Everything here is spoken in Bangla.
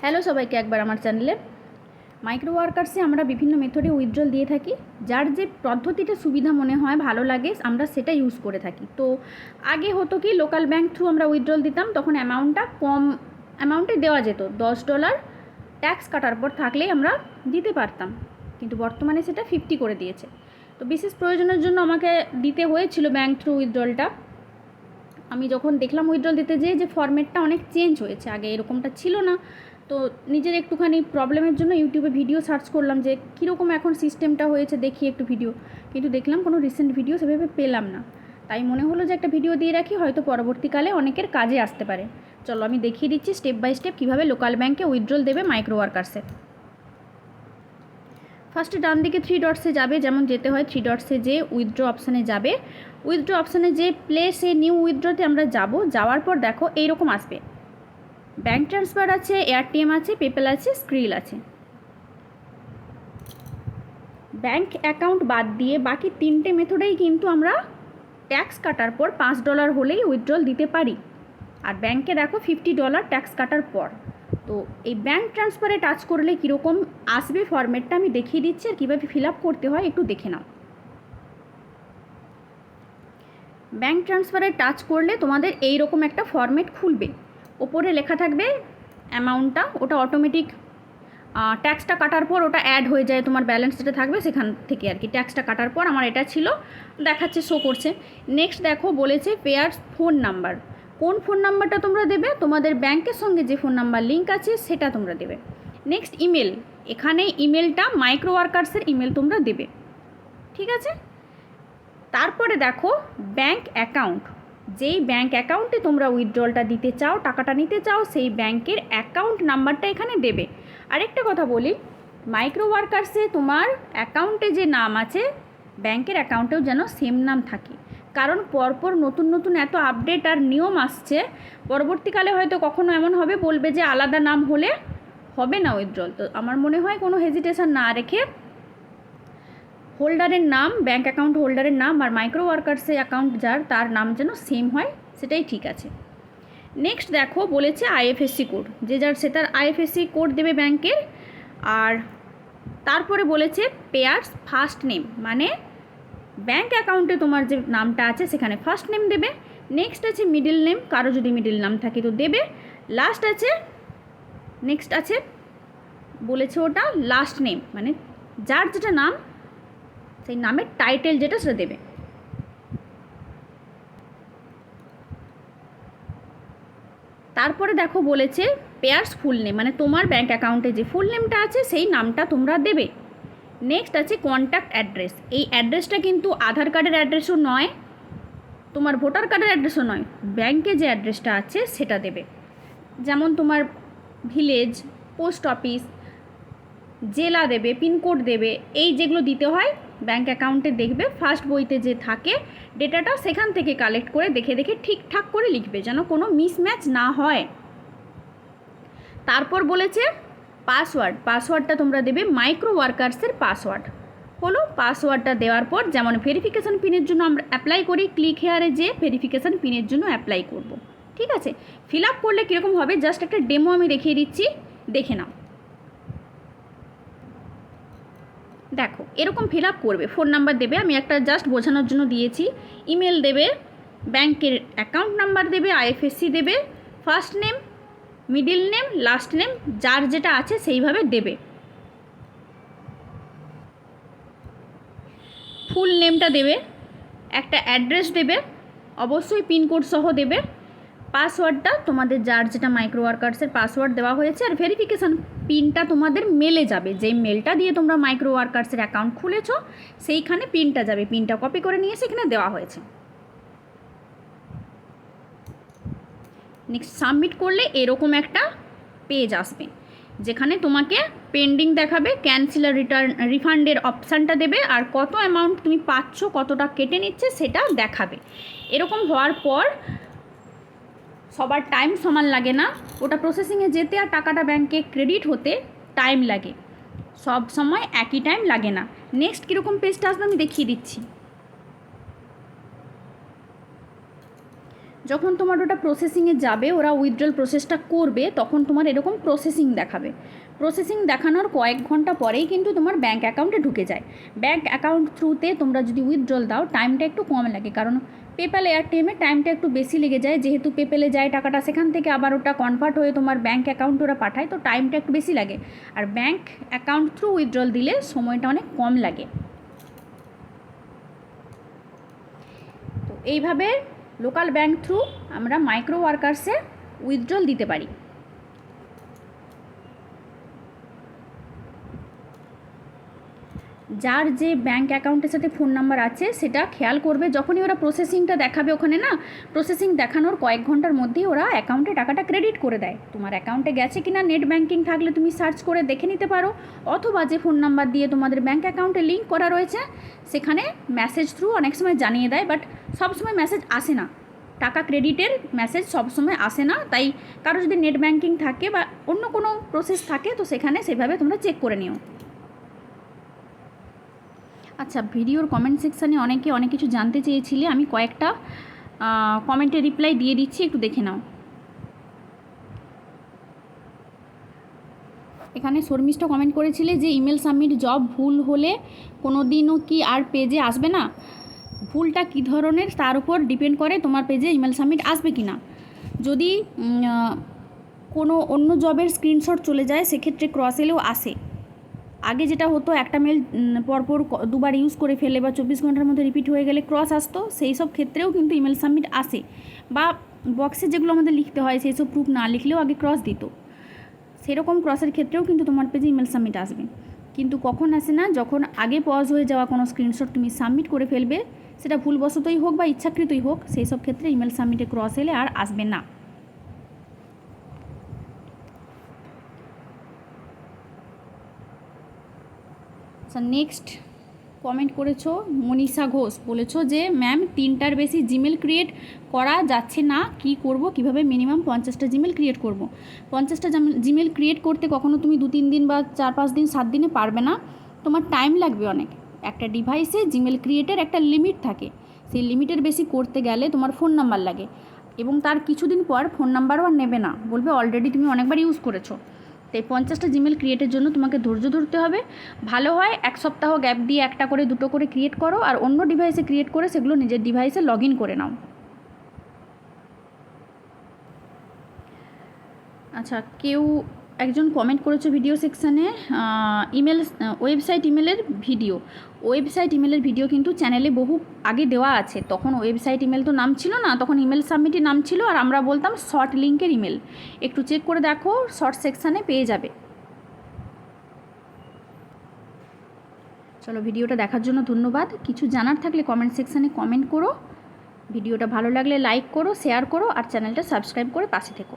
হ্যালো সবাইকে একবার আমার চ্যানেলে। মাইক্রো ওয়ার্কার্সে আমরা বিভিন্ন মেথডে উইথড্রল দিয়ে থাকি, যার যে পদ্ধতিটা সুবিধা মনে হয় ভালো লাগে আমরা সেটা ইউজ করে থাকি। তো আগে হতো কি, লোকাল ব্যাংক থ্রু আমরা উইথড্রল দিতাম, তখন অ্যামাউন্টটা কম অ্যামাউন্টে দেওয়া যেত, $10 ট্যাক্স কাটার পর থাকলেই আমরা দিতে পারতাম। কিন্তু বর্তমানে সেটা 50 করে দিয়েছে। তো বিশেষ প্রয়োজনের জন্য আমাকে দিতে হয়েছিল ব্যাংক থ্রু উইথড্রলটা। আমি যখন দেখলাম উইথড্রল দিতে যে ফরম্যাটটা অনেক চেঞ্জ হয়েছে, আগে এরকমটা ছিল না। তো নিজের একটুখানি প্রবলেমের জন্য ইউটিউবে ভিডিও সার্চ করলাম যে কীরকম এখন সিস্টেমটা হয়েছে, দেখি একটু ভিডিও, কিন্তু দেখলাম কোনো রিসেন্ট ভিডিও সেভাবে পেলাম না। তাই মনে হলো যে একটা ভিডিও দিয়ে রাখি, হয়তো পরবর্তীকালে অনেকের কাজে আসতে পারে। চলো আমি দেখিয়ে দিচ্ছি স্টেপ বাই স্টেপ কীভাবে লোকাল ব্যাংকে উইথড্রল দেবে মাইক্রো ওয়ার্কার্সে। ফার্স্টে ডান দিকে 3 ডটসে যাবে, যেমন যেতে হয় 3 ডটসে যে উইথড্র অপশানে যাবে। উইথড্র অপশানে যে প্লেসে নিউ উইথড্রতে আমরা যাওয়ার পর দেখো এইরকম আসবে, ব্যাঙ্ক ট্রান্সফার আছে, এআরটিএম আছে, পেপ্যাল আছে, স্ক্রিল আছে। ব্যাঙ্ক অ্যাকাউন্ট বাদ দিয়ে বাকি 3টে মেথডেই কিন্তু আমরা ট্যাক্স কাটার পর $5 হলেই উইথড্রল দিতে পারি। আর ব্যাঙ্কে দেখো $50 ট্যাক্স কাটার পর। তো এই ব্যাঙ্ক ট্রান্সফারে টাচ করলে কীরকম আসবে ফরম্যাটটা আমি দেখিয়ে দিচ্ছি, আর কীভাবে ফিল আপ করতে হয় একটু দেখে নাও। ব্যাঙ্ক ট্রান্সফারে টাচ করলে তোমাদের এই রকম একটা ফরম্যাট খুলবে। ওপরে লেখা থাকবে অ্যামাউন্টটা, ওটা অটোমেটিক ট্যাক্সটা কাটার পর ওটা অ্যাড হয়ে যায়, তোমার ব্যালেন্স যেটা থাকবে সেখান থেকে আর কি। ট্যাক্সটা কাটার পর আমার এটা ছিল, দেখাচ্ছে, শো করছে। নেক্সট দেখো বলেছে পেয়ার্স ফোন নাম্বার। কোন ফোন নাম্বারটা তোমরা দেবে? তোমাদের ব্যাংকের সঙ্গে যে ফোন নাম্বার লিঙ্ক আছে সেটা তোমরা দেবে। নেক্সট ইমেল, এখানে ইমেলটা মাইক্রো ওয়ার্কার্সের ইমেল তোমরা দেবে, ঠিক আছে। তারপরে দেখো ব্যাংক অ্যাকাউন্ট, যেই ব্যাংক অ্যাকাউন্টে তোমরা উইথড্রলটা দিতে চাও, টাকাটা নিতে চাও, সেই ব্যাংকের অ্যাকাউন্ট নাম্বারটা এখানে দেবে। আরেকটা কথা বলি, মাইক্রো ওয়ার্কার্সে তোমার অ্যাকাউন্টে যে নাম আছে ব্যাংকের অ্যাকাউন্টেও যেন সেম নাম থাকে, কারণ পরপর নতুন নতুন এত আপডেট আর নিয়ম আসছে, পরবর্তীকালে হয়তো কখনো এমন হবে বলবে যে আলাদা নাম হলে হবে না উইথড্রল। তো আমার মনে হয় কোনো হেজিটেশন না রেখে হোল্ডারের নাম, ব্যাঙ্ক অ্যাকাউন্ট হোল্ডারের নাম আর মাইক্রো ওয়ার্কার্সে অ্যাকাউন্ট যার, তার নাম যেন সেম হয়, সেটাই ঠিক আছে। নেক্সট দেখো বলেছে আইএফএসসি কোড, যে যার সে তার আইএফএসসি কোড দেবে ব্যাংকের। আর তারপরে বলেছে পেয়ার্স ফার্স্ট নেম, মানে ব্যাঙ্ক অ্যাকাউন্টে তোমার যে নামটা আছে সেখানে ফার্স্ট নেম দেবে। নেক্সট আছে মিডল নেম, কারো যদি মিডল নাম থাকে তো দেবে। লাস্ট আছে, নেক্সট আছে বলেছে ওটা লাস্ট নেম, মানে যার যেটা নাম সেই নামের টাইটেল যেটা সেটা দেবে। তারপরে দেখো বলেছে পেয়ার্স ফুল নেম, মানে তোমার ব্যাঙ্ক অ্যাকাউন্টে যে ফুল নেমটা আছে সেই নামটা তোমরা দেবে। নেক্সট আছে কন্ট্যাক্ট অ্যাড্রেস, এই অ্যাড্রেসটা কিন্তু আধার কার্ডের অ্যাড্রেসও নয়, তোমার ভোটার কার্ডের অ্যাড্রেসও নয়, ব্যাঙ্কে যে অ্যাড্রেসটা আছে সেটা দেবে। যেমন তোমার ভিলেজ, পোস্ট অফিস, জেলা দেবে, পিনকোড দেবে, এই যেগুলো দিতে হয় ব্যাঙ্ক অ্যাকাউন্টে দেখবে ফার্স্ট বইতে যে থাকে ডেটাটা, সেখান থেকে কালেক্ট করে দেখে দেখে ঠিকঠাক করে লিখবে, যেন কোনো মিসম্যাচ না হয়। তারপর বলেছে পাসওয়ার্ড, পাসওয়ার্ডটা তোমরা দেবে মাইক্রো ওয়ার্কার্সের পাসওয়ার্ড। হলো পাসওয়ার্ডটা দেওয়ার পর যেমন ভেরিফিকেশান পিনের জন্য আমরা অ্যাপ্লাই করি, ক্লিক হেয়ারে যে ভেরিফিকেশান পিনের জন্য অ্যাপ্লাই করব, ঠিক আছে। ফিল আপ করলে কীরকম হবে জাস্ট একটা ডেমো আমি দেখিয়ে দিচ্ছি, দেখে নাও। দেখো এরকম ফিল আপ করবে, ফোন নাম্বার দেবে, আমি একটা জাস্ট বোঝানোর জন্য দিয়েছি। ইমেল দেবে, ব্যাংকের অ্যাকাউন্ট নাম্বার দেবে, আইএফএসসি দেবে, first name, middle name, last name, যার যেটা আছে সেইভাবে দেবে। ফুল নেমটা দেবে, একটা অ্যাড্রেস দেবে, অবশ্যই পিনকোড সহ দেবে। পাসওয়ার্ডটা তোমাদের যার যেটা মাইক্রো ওয়ার্কার্সের পাসওয়ার্ড দেওয়া হয়েছে, আর ভেরিফিকেশান পিনটা তোমাদের মেলে যাবে, যেই মেলটা দিয়ে তোমরা মাইক্রো ওয়ার্কার্সের অ্যাকাউন্ট খুলেছো সেইখানে পিনটা যাবে, পিনটা কপি করে নিয়ে সেখানে দেওয়া হয়েছে। নেক্সট সাবমিট করলে এরকম একটা পেজ আসবে, যেখানে তোমাকে পেন্ডিং দেখাবে, ক্যান্সেল আর রিফান্ডের অপশানটা দেবে, আর কত অ্যামাউন্ট তুমি পাচ্ছ, কতটা কেটে নিচ্ছে সেটা দেখাবে। এরকম হওয়ার পর সবার টাইম সমান লাগে না, ওটা প্রসেসিংয়ে যেতে আর টাকাটা ব্যাংকে ক্রেডিট হতে টাইম লাগে, সব সময় একই টাইম লাগে না। নেক্সট কীরকম পেজটা আসবে আমি দেখিয়ে দিচ্ছি। যখন তোমার ওটা প্রসেসিংয়ে যাবে, ওরা উইথড্রল প্রসেসটা করবে, তখন তোমার এরকম প্রসেসিং দেখাবে। প্রসেসিং দেখানোর কয়েক ঘন্টা পরেই কিন্তু তোমার ব্যাঙ্ক অ্যাকাউন্টে ঢুকে যায়। ব্যাঙ্ক অ্যাকাউন্ট থ্রুতে তোমরা যদি উইথড্রল দাও, টাইমটা একটু কম লাগে, কারণ পেপ্যাল এআরটিএমে টাইমটা একটু বেশি লেগে যায়, যেহেতু পেপ্যালে যায় টাকাটা, সেখান থেকে আবার ওটা কনভার্ট হয়ে তোমার ব্যাঙ্ক অ্যাকাউন্টে ওরা পাঠায়, তো টাইমটা একটু বেশি লাগে। আর ব্যাঙ্ক অ্যাকাউন্ট থ্রু উইথড্রল দিলে সময়টা অনেক কম লাগে। তো এইভাবে লোকাল ব্যাঙ্ক থ্রু আমরা মাইক্রো ওয়ার্কার্সে উইথড্রল দিতে পারি। যার যে ব্যাঙ্ক অ্যাকাউন্টের সাথে ফোন নাম্বার আছে সেটা খেয়াল করবে, যখনই ওরা প্রসেসিংটা দেখাবে ওখানে না, প্রসেসিং দেখানোর কয়েক ঘন্টার মধ্যেই ওরা অ্যাকাউন্টে টাকাটা ক্রেডিট করে দেয়। তোমার অ্যাকাউন্টে গেছে কি না নেট ব্যাঙ্কিং থাকলে তুমি সার্চ করে দেখে নিতে পারো, অথবা যে ফোন নাম্বার দিয়ে তোমাদের ব্যাঙ্ক অ্যাকাউন্টে লিঙ্ক করা রয়েছে সেখানে মেসেজ থ্রু অনেক সময় জানিয়ে দেয়, বাট সবসময় মেসেজ আসে না, টাকা ক্রেডিটের মেসেজ সবসময় আসে না। তাই কারো যদি নেট ব্যাঙ্কিং থাকে বা অন্য কোনো প্রসেস থাকে, তো সেখানে সেভাবে তোমরা চেক করে নিও। আচ্ছা, ভিডিওর কমেন্ট সেকশানে অনেকে অনেক কিছু জানতে চেয়েছিলে, আমি কয়েকটা কমেন্টে রিপ্লাই দিয়ে দিচ্ছি, একটু দেখে নাও। এখানে শর্মিষ্ঠা কমেন্ট করেছিলে যে ইমেল সাবমিট জব ভুল হলে কোনো দিনও কি আর পেজে আসবে না? ভুলটা কী ধরনের তার উপর ডিপেন্ড করে তোমার পেজে ইমেল সাবমিট আসবে কি না। যদি কোনো অন্য জবের স্ক্রিনশট চলে যায়, সেক্ষেত্রে ক্রস এলেও আসে। আগে যেটা হতো, একটা মেল পরপর দুবার ইউজ করে ফেলে বা 24 ঘন্টার মধ্যে রিপিট হয়ে গেলে ক্রস আসতো, সেই সব ক্ষেত্রেও কিন্তু ইমেল সাবমিট আসে। বা বক্সে যেগুলো আমাদের লিখতে হয় সেই সব প্রুফ না লিখলেও আগে ক্রস দিত, সেরকম ক্রসের ক্ষেত্রেও কিন্তু তোমার পেজে ইমেল সাবমিট আসবে। কিন্তু কখন আসে না, যখন আগে পজ হয়ে যাওয়া কোনো স্ক্রিনশট তুমি সাবমিট করে ফেলবে, সেটা ভুলবশতই হোক বা ইচ্ছাকৃতই হোক, সেই সব ক্ষেত্রে ইমেল সাবমিটে ক্রস এলে আর আসবে না। আচ্ছা, নেক্সট কমেন্ট করেছো মনীষা ঘোষ, বলেছো যে ম্যাম 3টার বেশি জিমেল ক্রিয়েট করা যাচ্ছে না, কি করব, কিভাবে মিনিমাম 50টা জিমেল ক্রিয়েট করব। 50টা জিমেল ক্রিয়েট করতে কখনো তুমি 2-3 দিন বা 4-5 দিন 7 দিনে পারবে না, তোমার টাইম লাগবে অনেক। একটা ডিভাইসে জিমেল ক্রিয়েটের একটা লিমিট থাকে, সেই লিমিটের বেশি করতে গেলে তোমার ফোন নাম্বার লাগে, এবং তার কিছুদিন পর ফোন নাম্বারও আর নেবে না, বলবে অলরেডি তুমি অনেকবার ইউজ করেছো। তাই 50টা জিমেল ক্রিয়েটের জন্য তোমাকে ধৈর্য ধরতে হবে। ভালো হয় 1 সপ্তাহ গ্যাপ দিয়ে একটা করে 2টো করে ক্রিয়েট করো, আর অন্য ডিভাইসে ক্রিয়েট করে সেগুলো নিজের ডিভাইসে লগ ইন করে নাও। আচ্ছা, কেউ একজন কমেন্ট করেছো ভিডিও সেকশানে ইমেল ওয়েবসাইট ইমেলের ভিডিও কিন্তু চ্যানেলে বহু আগে দেওয়া আছে। তখন ওয়েবসাইট ইমেল তো নাম ছিল না, তখন ইমেল সাবমিটের নাম ছিল, আর আমরা বলতাম শর্ট লিঙ্কের ইমেল। একটু চেক করে দেখো, শর্ট সেকশানে পেয়ে যাবে। চলো, ভিডিওটা দেখার জন্য ধন্যবাদ। কিছু জানার থাকলে কমেন্ট সেকশানে কমেন্ট করো। ভিডিওটা ভালো লাগলে লাইক করো, শেয়ার করো, আর চ্যানেলটা সাবস্ক্রাইব করে পাশে থেকো।